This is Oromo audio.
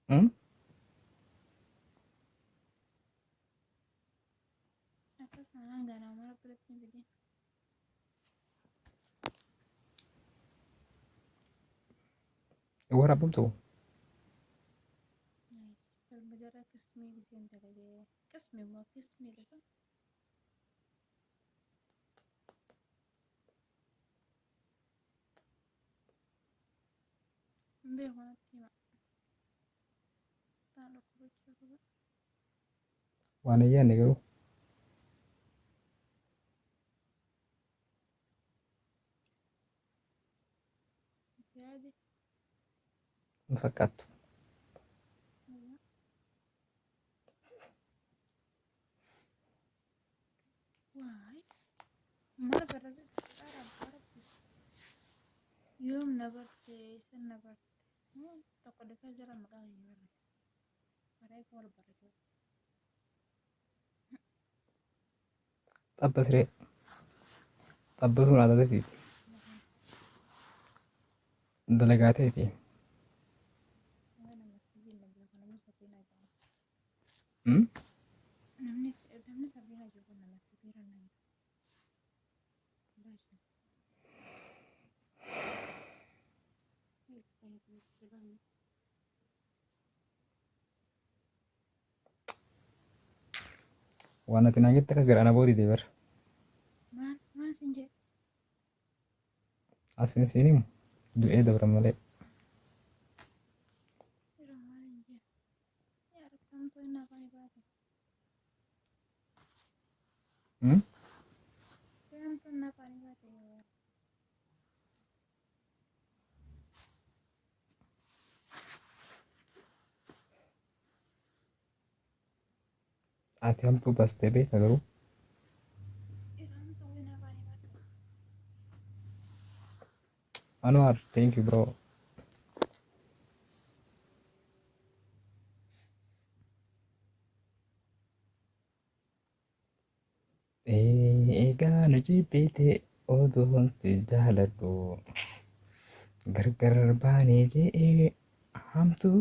Hmm? Akkas taanaan ganaa mara biratti hin fidin. Waraabamtu Falmadara qismii giseen dalagee qismi immoo qismii lafa hin beeku natti hima. Taan dhukkubachuu qaba. waan hin yaadne garuu Yaadi hin fakkaattu. waay mara barreessa dharaa rabbi yoom na barte isan na barte tokko dafee jala maqaa hin barreessa. Baree koo wal barreessa. Xabbasree xabbasuun aadaatiiti. Dalagaa ta'eeti. Namatti jilla beeku namni sabiina jedhamu. Hmm? Namni sabiina jedhu namatti biira nama. Baasha. Waan ati naan jette akka garaana boodite bara. Maan sin jedhe Asin siinimu du'ee dabra malee. jira maal hin jedhe yaa rakkamtuu inni afaan baate. Hmm? Rakkamtuu inni afaan baate yoo Ati hamtuu baastee beekta garuu. rakkamtuu inni afaan baate. Anwar, thank you bro. Eegaa nu jibbite oduun si jaaladhu gargar baanee jedhee hamtuu